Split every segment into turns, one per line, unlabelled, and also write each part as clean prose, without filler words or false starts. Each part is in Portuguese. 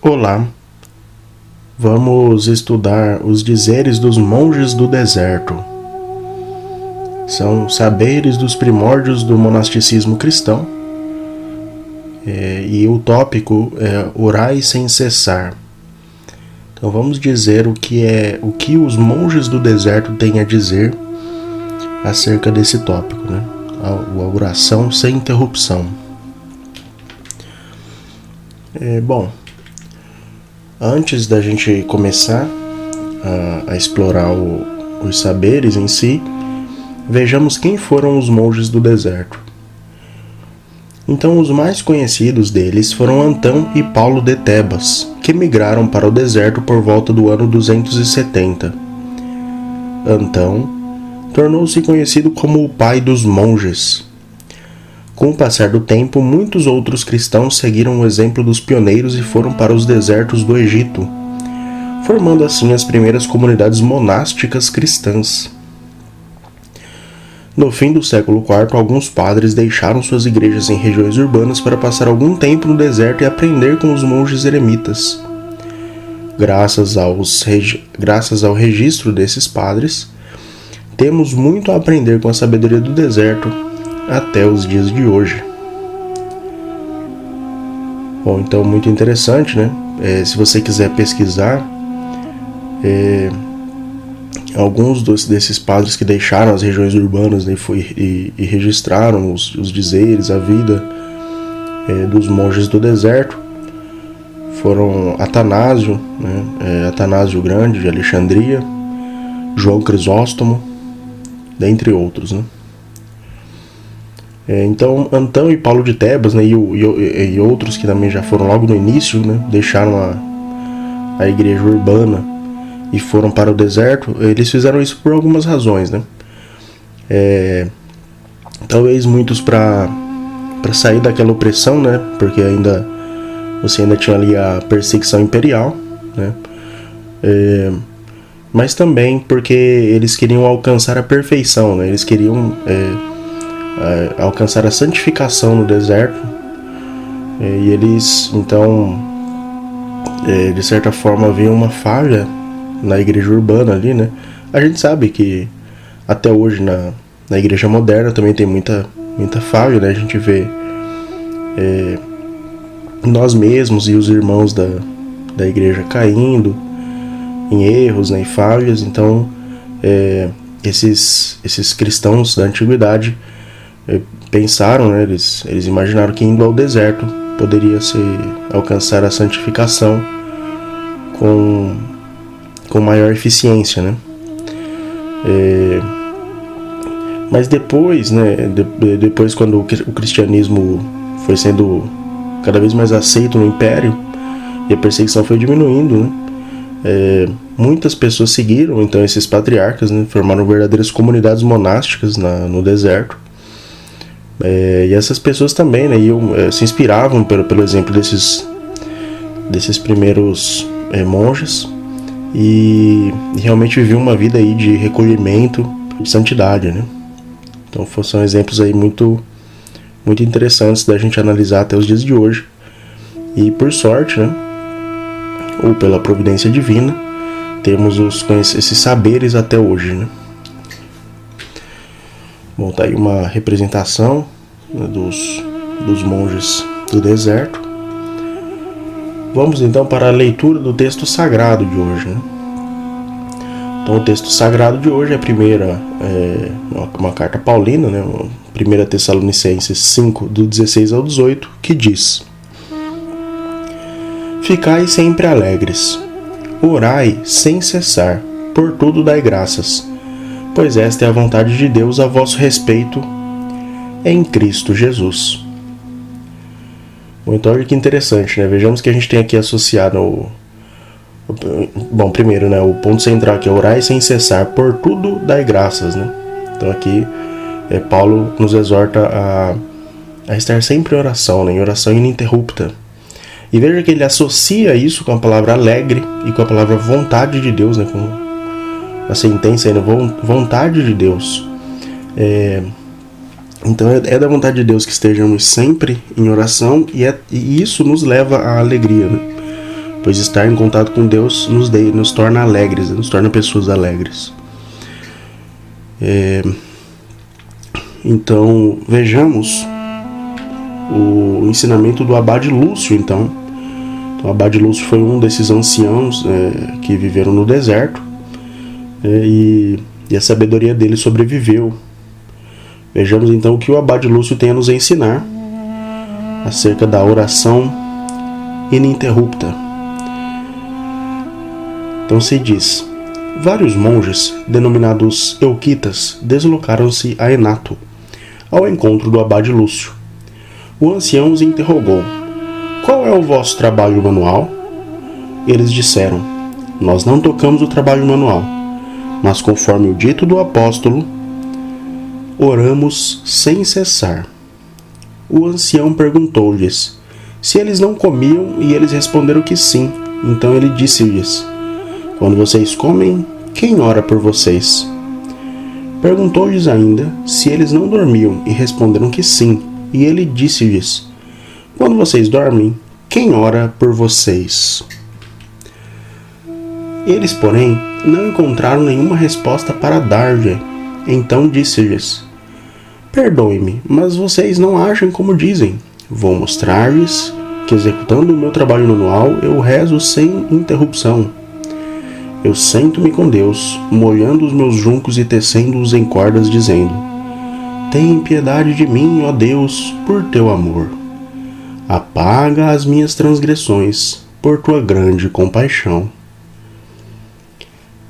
Olá, vamos estudar os dizeres dos monges do deserto. São saberes dos primórdios do monasticismo cristão, e o tópico é orai sem cessar. Então vamos dizer o que os monges do deserto têm a dizer acerca desse tópico, né? A oração sem interrupção. Bom, antes da gente começar a explorar os saberes em si, vejamos quem foram os monges do deserto. Então, os mais conhecidos deles foram Antão e Paulo de Tebas, que migraram para o deserto por volta do ano 270. Antão tornou-se conhecido como o pai dos monges. Com o passar do tempo, muitos outros cristãos seguiram o exemplo dos pioneiros e foram para os desertos do Egito, formando assim as primeiras comunidades monásticas cristãs. No fim do século IV, alguns padres deixaram suas igrejas em regiões urbanas para passar algum tempo no deserto e aprender com os monges eremitas. Graças ao registro desses padres, temos muito a aprender com a sabedoria do deserto até os dias de hoje. Bom, então muito interessante, né? Se você quiser pesquisar, alguns desses padres que deixaram as regiões urbanas, né, e registraram os dizeres, a vida dos monges do deserto, foram Atanásio, né, Atanásio Grande de Alexandria, João Crisóstomo, dentre outros, né? Então, Antão e Paulo de Tebas, né, e outros que também já foram logo no início, né, deixaram a igreja urbana e foram para o deserto. Eles fizeram isso por algumas razões, né? Talvez muitos para sair daquela opressão, né, porque você ainda tinha ali a perseguição imperial, né? Mas também porque eles queriam alcançar a perfeição, né? Eles queriam alcançar a santificação no deserto, e eles então de certa forma viam uma falha na igreja urbana ali, né? A gente sabe que até hoje na igreja moderna também tem muita falha, né? A gente vê nós mesmos e os irmãos da igreja caindo em erros, né, em falhas. Então esses cristãos da antiguidade pensaram, né, eles imaginaram que indo ao deserto poderia se alcançar a santificação com maior eficiência, né? Mas depois, né, depois quando o cristianismo foi sendo cada vez mais aceito no império e a perseguição foi diminuindo, né, muitas pessoas seguiram então esses patriarcas, né, formaram verdadeiras comunidades monásticas no deserto. E essas pessoas também, né, se inspiravam pelo exemplo desses primeiros monges e realmente viviam uma vida aí de recolhimento, de santidade, né? Então são exemplos aí muito, muito interessantes da gente analisar até os dias de hoje. E por sorte, né, ou pela providência divina, temos esses saberes até hoje, né? Bom, tá aí uma representação, né, dos monges do deserto. Vamos então para a leitura do texto sagrado de hoje, né? Então o texto sagrado de hoje é uma carta paulina, né, 1 Tessalonicenses 5, do 16 ao 18, que diz: Ficai sempre alegres, orai sem cessar, por tudo dai graças, pois esta é a vontade de Deus a vosso respeito em Cristo Jesus. Bom, então olha que interessante, né? Vejamos que a gente tem aqui associado bom, primeiro, né, o ponto central que é orai sem cessar, por tudo dai graças, né? Então aqui Paulo nos exorta a estar sempre em oração, né, em oração ininterrupta. E veja que ele associa isso com a palavra alegre e com a palavra vontade de Deus, né, com a sentença aí, né, vontade de Deus. Então é da vontade de Deus que estejamos sempre em oração, e isso nos leva à alegria, né? pois estar em contato com Deus nos torna alegres, nos torna pessoas alegres. Então, vejamos o ensinamento do Abade Lúcio, então. O Abade Lúcio foi um desses anciãos que viveram no deserto, e a sabedoria dele sobreviveu. Vejamos então o que o Abade Lúcio tem a nos ensinar acerca da oração ininterrupta. Então se diz: vários monges, denominados euquitas, deslocaram-se a Enato, ao encontro do Abade Lúcio. O ancião os interrogou: qual é o vosso trabalho manual? Eles disseram: nós não tocamos o trabalho manual, mas conforme o dito do apóstolo, oramos sem cessar. O ancião perguntou-lhes se eles não comiam, e eles responderam que sim. Então ele disse-lhes: quando vocês comem, quem ora por vocês? Perguntou-lhes ainda se eles não dormiam, e responderam que sim. E ele disse-lhes: quando vocês dormem, quem ora por vocês? Eles, porém, não encontraram nenhuma resposta para dar-lhe. Então disse-lhes: perdoe-me, mas vocês não agem como dizem. Vou mostrar-lhes que, executando o meu trabalho manual, eu rezo sem interrupção. Eu sento-me com Deus, molhando os meus juncos e tecendo-os em cordas, dizendo: tem piedade de mim, ó Deus, por teu amor. Apaga as minhas transgressões, por tua grande compaixão.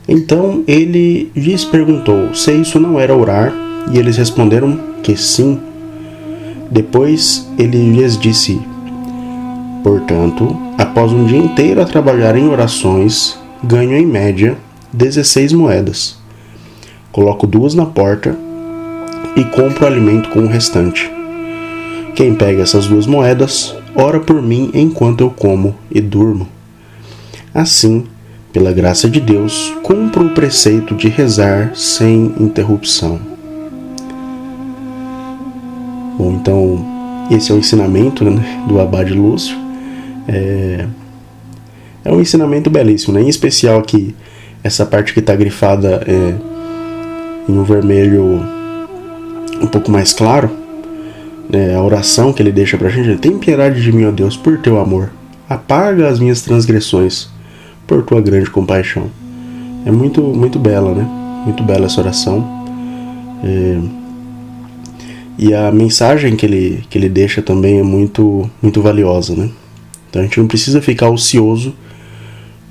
Então ele lhes perguntou se isso não era orar, e eles responderam que sim. Depois ele lhes disse: portanto, após um dia inteiro a trabalhar em orações, ganho em média 16 moedas. Coloco 2 na porta e compro alimento com o restante. Quem pega essas 2 moedas, ora por mim enquanto eu como e durmo. Assim, pela graça de Deus, cumpro o preceito de rezar sem interrupção. Bom, então, esse é o ensinamento, né, do Abade Lúcio. É um ensinamento belíssimo, né? Em especial aqui, essa parte que está grifada em um vermelho um pouco mais claro, a oração que ele deixa pra gente: tem piedade de mim, ó Deus, por teu amor. Apaga as minhas transgressões, por tua grande compaixão. É muito, muito bela, né? Muito bela essa oração. E a mensagem que ele deixa também é muito, muito valiosa, né? Então a gente não precisa ficar ocioso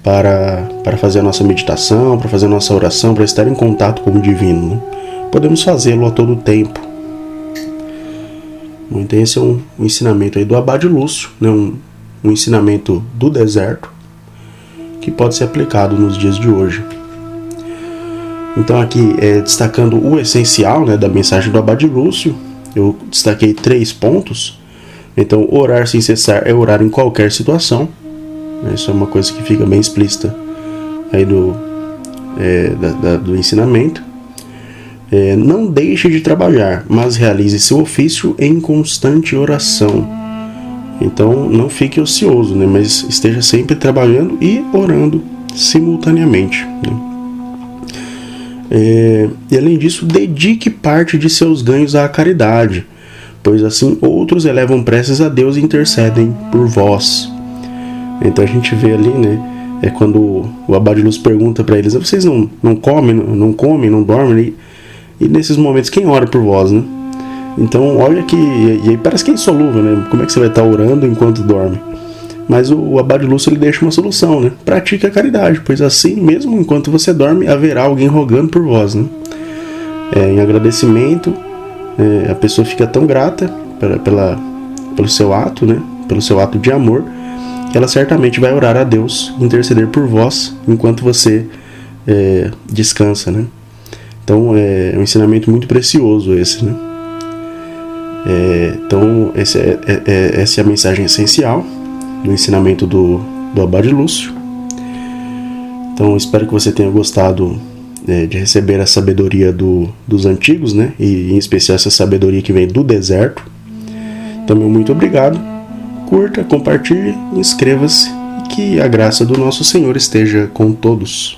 para fazer a nossa meditação, para fazer a nossa oração, para estar em contato com o divino, né? Podemos fazê-lo a todo tempo. Então esse é um ensinamento aí do Abade Lúcio, né? Um ensinamento do deserto que pode ser aplicado nos dias de hoje. Então aqui, destacando o essencial, né, da mensagem do Abade Lúcio, eu destaquei 3 pontos. Então, orar sem cessar é orar em qualquer situação. Isso é uma coisa que fica bem explícita aí do ensinamento. Não deixe de trabalhar, mas realize seu ofício em constante oração. Então não fique ocioso, né? Mas esteja sempre trabalhando e orando simultaneamente, né? E além disso, dedique parte de seus ganhos à caridade, pois assim outros elevam preces a Deus e intercedem por vós. Então a gente vê ali, né? Quando o Abade Lúcio pergunta para eles: vocês não comem, não dormem? E nesses momentos, quem ora por vós, né? Então, olha que... E aí parece que é insolúvel, né? Como é que você vai estar orando enquanto dorme? Mas o Abade Lúcio, ele deixa uma solução, né? Pratique a caridade, pois assim, mesmo enquanto você dorme, haverá alguém rogando por vós, né? Em agradecimento, a pessoa fica tão grata pelo seu ato, né? Pelo seu ato de amor, que ela certamente vai orar a Deus, interceder por vós, enquanto você descansa, né? Então, é um ensinamento muito precioso esse, né? Então, essa é a mensagem essencial do ensinamento do Abade Lúcio. Então, espero que você tenha gostado de receber a sabedoria dos antigos, né? E em especial essa sabedoria que vem do deserto. Então, muito obrigado. Curta, compartilhe, inscreva-se e que a graça do nosso Senhor esteja com todos.